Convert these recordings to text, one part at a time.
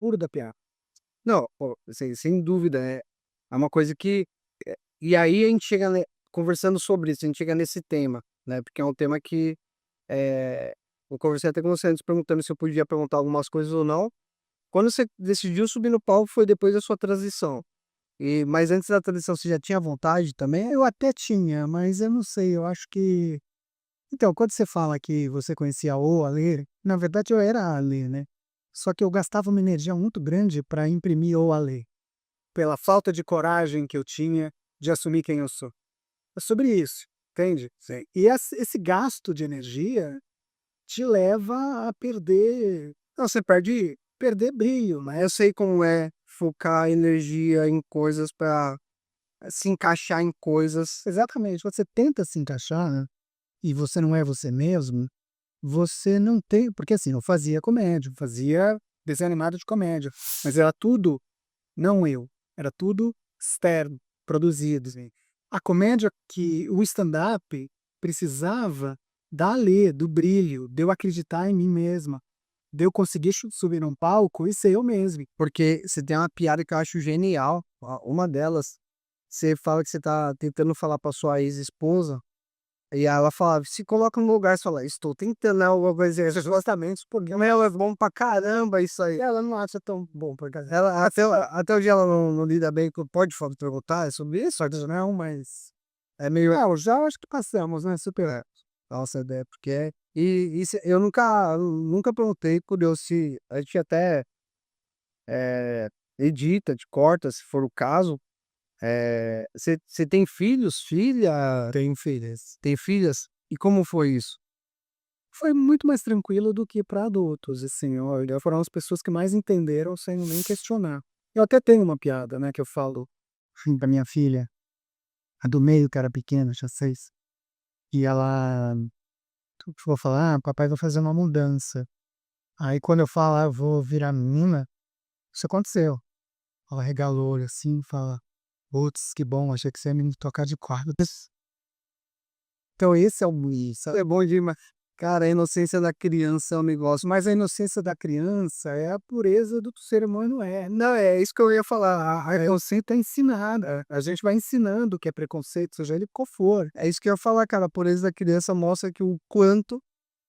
puro da piada. Não, pô, sem dúvida, é uma coisa que e aí a gente chega, né, conversando sobre isso, a gente chega nesse tema, né, porque é um tema que, eu conversei até com você antes perguntando se eu podia perguntar algumas coisas ou não. Quando você decidiu subir no palco foi depois da sua transição, mas antes da transição você já tinha vontade também? Eu até tinha, mas eu não sei, eu acho que então, quando você fala que você conhecia o Alê, na verdade eu era a Alê, né. Só que eu gastava uma energia muito grande para imprimir o Alê, pela falta de coragem que eu tinha de assumir quem eu sou. É sobre isso, entende? Sim. E esse gasto de energia te leva a perder não, você perder brilho, né. Eu sei como é focar energia em coisas pra se encaixar em coisas. Exatamente, quando você tenta se encaixar, né, e você não é você mesmo, você não tem porque assim, eu fazia comédia, eu fazia desenho animado de comédia, mas era tudo não eu, era tudo externo, produzido, assim. A comédia que o stand-up precisava da Alê, do brilho, de eu acreditar em mim mesma, de eu conseguir subir num palco e ser eu mesmo. Porque você tem uma piada que eu acho genial, uma delas, você fala que você tá tentando falar pra sua ex-esposa, e aí ela fala: "Se coloca no lugar", você fala: "Estou tentando", né, alguma coisa assim, justamente porque ela é bom pra caramba isso aí. Ela não acha tão bom, por causa Ela até hoje ela não lida bem com pode perguntar sobre isso? não, mas É meio não, já acho que passamos, né, superamos. nossa, é porque isso eu nunca perguntei, curioso se a gente até, eh, edita, te corta se for o caso. Você tem filhos, filha? Tenho filhas. Tem filhas? E como foi isso? Foi muito mais tranquilo do que para adultos, assim, olha, foram as pessoas que mais entenderam sem nem questionar. Eu até tenho uma piada, né, que eu falo pra minha filha, a do meio que era pequena, tinha 6, e ela vou falar: "Ah, papai vai fazer uma mudança". Aí quando eu falo: "Ah, eu vou virar menina", isso aconteceu. Ela regala o olho assim e fala: "Putz, que bom, achei que você ia me tocar de cordas". Então esse é o isso. É bom demais. Cara, a inocência da criança é um negócio. Mas a inocência da criança é a pureza do que o ser humano é. Não, é isso que eu ia falar, A preconceito é ensinada, a gente vai ensinando o que é preconceito, seja ele qual for. é isso que eu ia falar, cara, a pureza da criança mostra que o quanto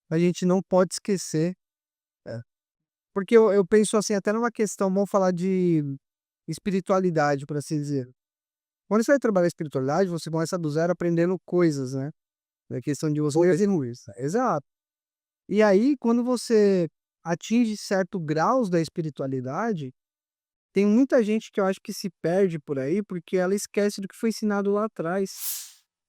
a gente não pode esquecer, porque eu penso assim, até numa questão, vamos falar de espiritualidade, por assim dizer. Quando você vai trabalhar a espiritualidade, você começa do zero aprendendo coisas, né, é questão de você Boas e ruins. exato. E aí, quando você atinge certo graus da espiritualidade, tem muita gente que eu acho que se perde por aí, porque ela esquece do que foi ensinado lá atrás.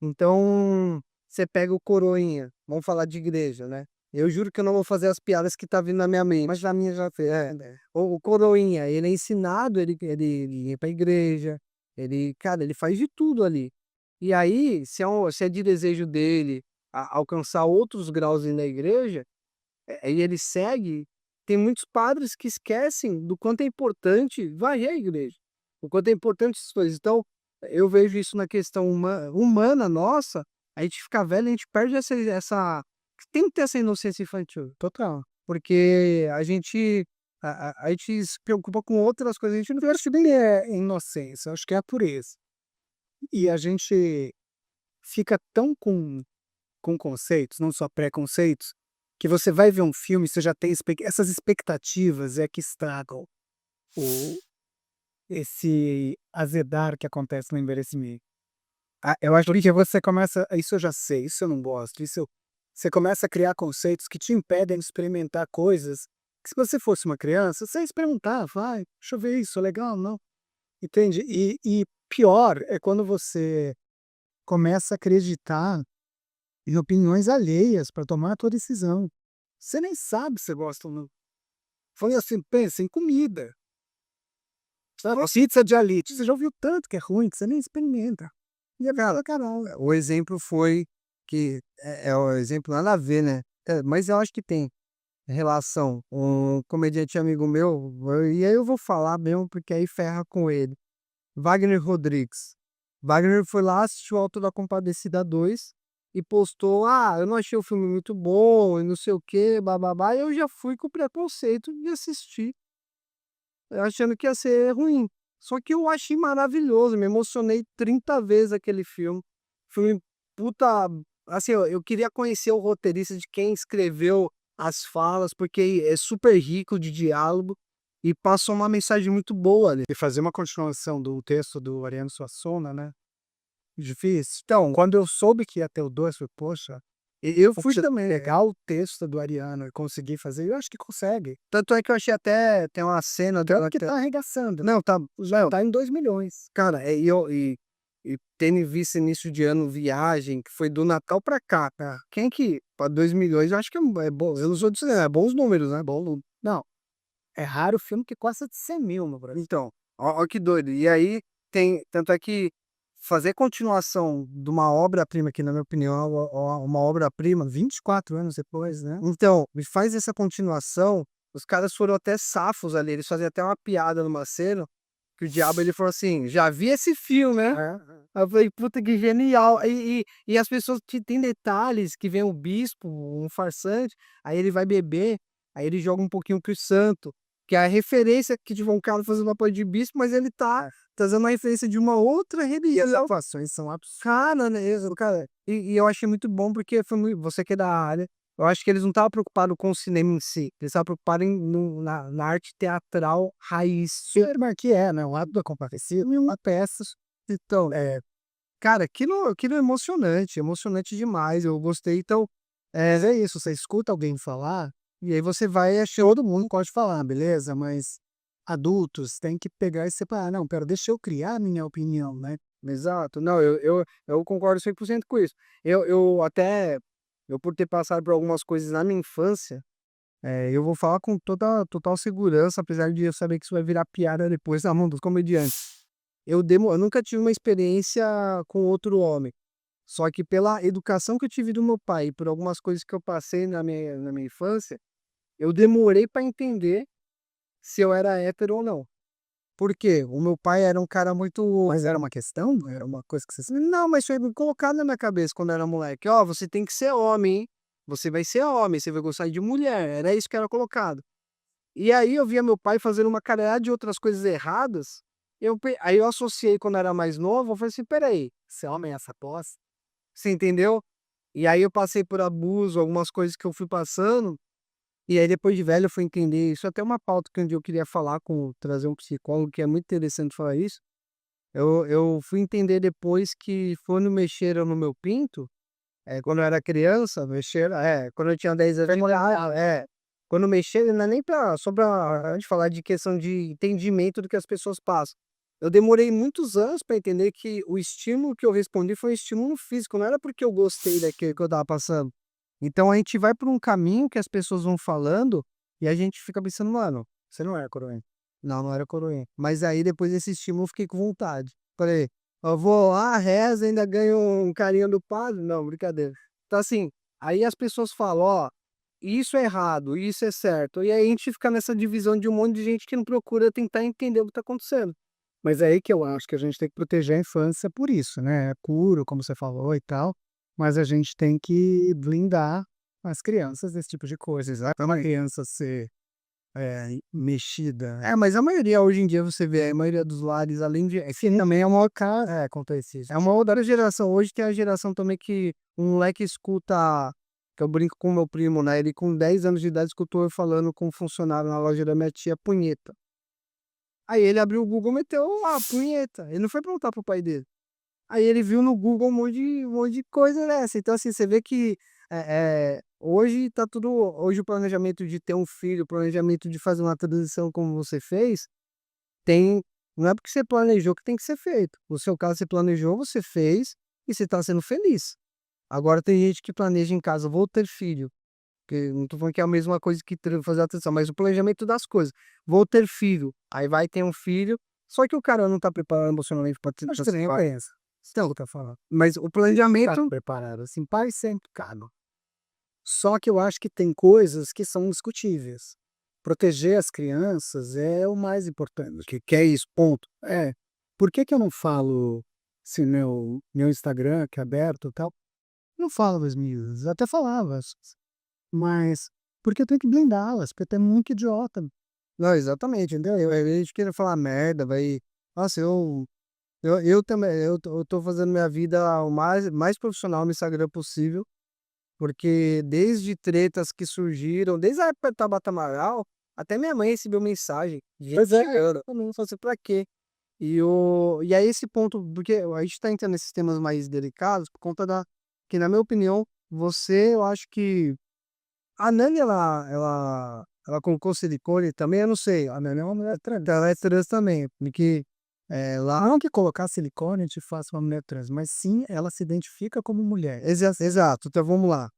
Então, você pega o coroinha, vamos falar de igreja, né. Eu juro que eu não vou fazer as piadas que tá vindo na minha mente. Mas a minha já fez, né. O coroinha, ele é ensinado, ele ir pra igreja, ele cara, ele faz de tudo ali. E aí, se é de desejo dele alcançar outros graus na igreja, e ele segue, tem muitos padres que esquecem do quanto é importante varrer a igreja, o quanto é importante essas coisas. Então, eu vejo isso na questão humana nossa, a gente fica velho, a gente perde tem que ter essa inocência infantil, Total. porque a gente se preocupa com outras coisas, a gente não Eu acho que nem é inocência, eu acho que é a pureza. E a gente fica tão com conceitos, não só preconceitos, que você vai ver um filme, você já tem essas expectativas é que estragam o esse azedar que acontece no envelhecimento. eu acho Porque você começa: "Isso eu já sei, isso eu não gosto, isso eu", você começa a criar conceitos que te impedem de experimentar coisas que se você fosse uma criança, você ia experimentar, vai, deixa eu ver isso, é legal, não, entende? E pior é quando você começa a acreditar em opiniões alheias para tomar a tua decisão. Você nem sabe se você gosta ou não. Foi assim, pensa em comida, sabe, pizza de alite, você já ouviu tanto que é ruim que você nem experimenta. E é cara, pra caralho. o exemplo foi que é o exemplo nada a ver, né, mas eu acho que tem relação. Um comediante amigo meu, e aí eu vou falar mesmo, porque aí ferra com ele. Wagner Rodrigues. Wagner foi lá, assistiu Auto da Compadecida 2 e postou: "Ah, eu não achei o filme muito bom e não sei o quê, blá-blá-blá", e eu já fui com preconceito de assistir. achando que ia ser ruim. Só que eu achei maravilhoso, me emocionei 30 vezes aquele filme. Filme puta, assim, eu queria conhecer o roteirista de quem escreveu as falas, porque é super rico de diálogo e passou uma mensagem muito boa ali. E fazer uma continuação do texto do Ariano Suassuna, né, difícil. Então, Quando eu soube que ia ter o 2, falei: "Poxa, eu fui poxa, também. pegar o texto do Ariano e conseguir fazer", eu acho que consegue. Tanto é que eu achei até, tem uma cena Tanto dela que que tá arregaçando, não, tá, já tá em 2 milhões. cara, e tendo visto início de ano Viagem, que foi do Natal pra cá, É. quem que pra 2 milhões eu acho que é bom, eu não sou de cinema, é bons números, né, bom nu Não, é raro o filme que passa de 100 mil no Brasil. então, ó que doido. E aí tem tanto é que fazer continuação de uma obra-prima, que na minha opinião é uma obra-prima, 24 anos depois, né. então, me faz essa continuação, os caras foram até safos ali, eles fazem até uma piada numa cena, que o diabo ele falou assim: "Já vi esse filme, né?" É. Aí eu falei: "Puta, que genial". E as pessoas tem detalhes que vem o bispo, um farsante, aí ele vai beber, aí ele joga um pouquinho para o santo, que é a referência que tipo um cara fazendo papel de bispo, mas ele tá É. trazendo uma referência de uma outra E as religião. atuações são absurdas. Cara, né, cara, e eu achei muito bom porque foi mui você que é da área, eu acho que eles não estavam preocupados com o cinema em si, eles estavam preocupados em no na arte teatral raiz. Firma que é, né, o Ato da Compadecida, uma peça, Então, cara, aquilo é emocionante, emocionante demais, eu gostei, então, mas é isso, você escuta alguém falar, e aí você vai achando todo mundo pode falar, beleza, mas adultos têm que pegar e separar: "Não, espera, deixa eu criar a minha opinião", né. exato, não, eu concordo 100% com isso. Eu até, eu por ter passado por algumas coisas na minha infância, eu vou falar com total segurança, apesar de eu saber que isso vai virar piada depois na mão dos comediantes. Eu nunca tive uma experiência com outro homem, só que pela educação que eu tive do meu pai e por algumas coisas que eu passei na minha infância, eu demorei para entender se eu era hétero ou não. Por quê? O meu pai era um cara muito, Mas era uma questão? Era uma coisa que você não, mas foi colocado na minha cabeça quando eu era moleque: "Ó, você tem que ser homem, hein, você vai ser homem, você vai gostar de mulher", era isso que era colocado. E aí eu via meu pai fazendo uma caralhada de outras coisas erradas, aí eu associei quando eu era mais novo, eu falei assim: "Espera aí", ser homem é essa posse? você entendeu? E aí eu passei por abuso, algumas coisas que eu fui passando, e aí depois de velho eu fui entender isso, até uma pauta que um dia eu queria falar com trazer um psicólogo, que é muito interessante falar isso. Eu fui entender depois que quando mexeram no meu pinto, quando eu era criança, mexeram, quando eu tinha 10 anos de idade, quando mexeram não é nem pra só pra a gente falar de questão de entendimento do que as pessoas passam. Eu demorei muitos anos para entender que o estímulo que eu respondi foi um estímulo físico, não era porque eu gostei daquilo que eu estava passando. Então a gente vai por um caminho que as pessoas vão falando, e a gente fica pensando: "Mano, Você não é coroinha. não, não era coroinha". Mas aí depois desse estímulo eu fiquei com vontade. Falei: "Eu vou lá, rezo, ainda ganho um carinho do padre". Não, brincadeira. Então assim, aí as pessoas falam: "Ó, isso é errado, isso é certo". E aí a gente fica nessa divisão de um monte de gente que não procura tentar entender o que tá acontecendo. Mas é aí que eu acho que a gente tem que proteger a infância por isso, né, é puro, como você falou e tal, mas a gente tem que blindar as crianças desse tipo de coisa, exato, uma criança ser, mexida. Mas a maioria hoje em dia você vê, a maioria dos lares, além de é que também é uma Acontece isso. é uma outra geração. Hoje tem a geração também que o moleque escuta, que eu brinco com meu primo, né, ele com 10 anos de idade escutou eu falando com um funcionário na loja da minha tia punheta. Aí ele abriu o Google, meteu lá punheta, ele não foi perguntar para o pai dele. Aí ele viu no Google um monte de coisa dessa. Então assim, você vê que, hoje tá tudo, hoje o planejamento de ter um filho, o planejamento de fazer uma transição como você fez, tem, não é porque você planejou que tem que ser feito. No seu caso você planejou, você fez, e você tá sendo feliz. Agora tem gente que planeja em casa: "Vou ter filho", que não tô falando que é a mesma coisa que fazer a transição, mas o planejamento das coisas. "Vou ter filho", aí vai ter um filho, só que o cara não tá preparado emocionalmente pra ter Acho que nem pensa, então, tá falando. mas o Tá planejamento, preparado, assim, pai sempre cabe. Só que eu acho que tem coisas que são discutíveis. Proteger as crianças é o mais importante. que é isso, ponto. É. Por que que eu não falo, se meu Instagram que é aberto e tal, não falo das minhas, até falava, mas porque eu tenho que blindá-las, porque tem muito idiota Não, exatamente, entendeu? A gente querer falar merda, vai nossa, eu também, eu tô fazendo minha vida o mais profissional no Instagram possível, porque desde tretas que surgiram, desde a época do Tabata Amaral, até minha mãe recebeu mensagem de gente Pois é, xingando. Eu não sei pra quê. E aí esse ponto, porque a gente tá entrando nesses temas mais delicados por conta que na minha opinião, eu acho que a Nani ela colocou silicone também, eu não sei, a Nani é uma mulher trans, ela é trans também, porque, lá não que colocar silicone te faça uma mulher trans, mas sim ela se identifica como mulher. exato, então vamos lá,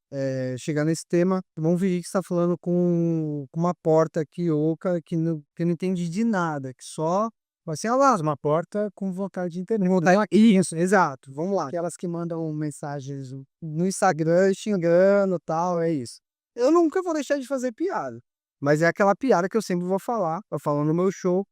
chegar nesse tema, vamos fingir que você tá falando com uma porta aqui oca que não entende de nada, que só vai assim: "Ah lá, Uma porta com vontade de entender. isso, exato, vamos lá". Aquelas que mandam mensagens No Instagram xingando, tal, é isso. Eu nunca vou deixar de fazer piada, mas é aquela piada que eu sempre vou falar, eu falo no meu show,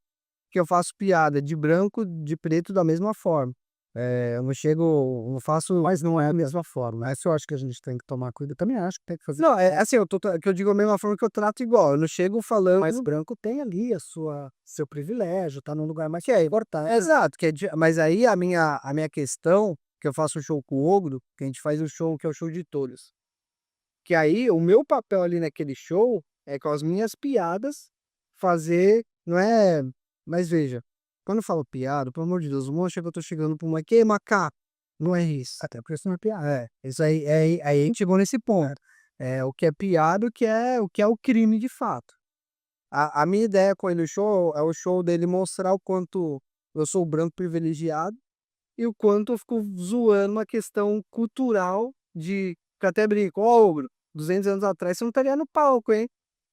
que eu faço piada de branco, de preto da mesma forma. Eu não chego não faço mas não é a mesma forma. Essa eu acho que a gente tem que tomar cuidado. Também acho que tem que fazer. não, é assim, que eu digo a mesma forma que eu trato igual, eu não chego Mas falando branco tem ali a sua seu privilégio, tá num lugar mais que é importante. exato, que é di mas aí a minha questão, que eu faço um show com o Ogro, que a gente faz um show que é o show de todos. Que aí o meu papel ali naquele show é com as minhas piadas fazer, não é, mas veja, quando eu falo piada, pelo amor de Deus, não acha que eu tô chegando pra uma: "Que macaco?". Não é isso. Até porque isso não é piada. Isso aí a gente chegou nesse ponto. O que é piada, o que é o crime de fato. A minha ideia com ele no show é o show dele mostrar o quanto eu sou branco privilegiado e o quanto eu fico zoando uma questão cultural que eu até brinco: "Ó, ogro, 200 anos atrás você não estaria no palco, hein.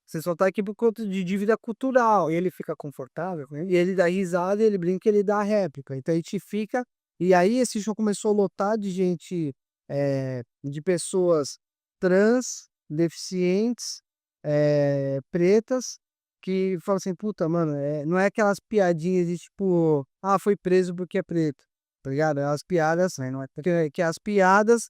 Você só tá aqui por conta de dívida cultural". E ele fica confortável com E isso? ele dá risada, ele brinca, ele dá réplica. Então a gente fica e aí esse show começou a lotar de gente, de pessoas trans, deficientes, pretas, que falam assim: "Puta, mano", não é aquelas piadinhas de tipo: "Ah, foi preso porque é preto", tá ligado? É umas piadas Aí não é que as piadas,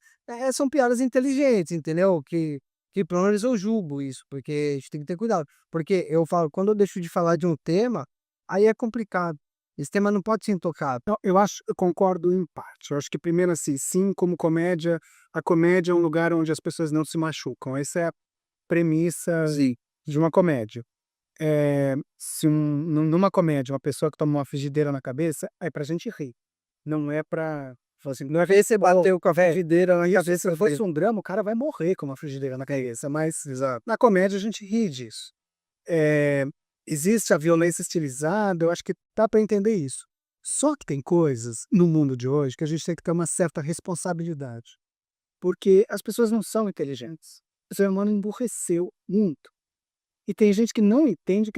são piadas inteligentes, entendeu? Que pelo menos eu julgo isso, porque a gente tem que ter cuidado. Porque eu falo, quando eu deixo de falar de um tema, aí é complicado. Esse tema não pode ser intocado. não, eu concordo em parte. Eu acho que primeiro, assim, sim, como comédia, a comédia é um lugar onde as pessoas não se machucam. Essa é a premissa Sim. de uma comédia. Se numa comédia, uma pessoa que toma uma frigideira na cabeça, é pra gente rir. Não é pra falar assim, não é Vê você bateu com a é, frigideira na isso, cabeça se fosse um drama, o cara vai morrer com uma frigideira na cabeça, mas na comédia a gente ri disso. Eh, Existe a violência estilizada, eu acho que dá para entender isso. Só que tem coisas no mundo de hoje que a gente tem que ter uma certa responsabilidade, porque as pessoas não são inteligentes. O ser humano emburreceu muito. E tem gente que não entende que é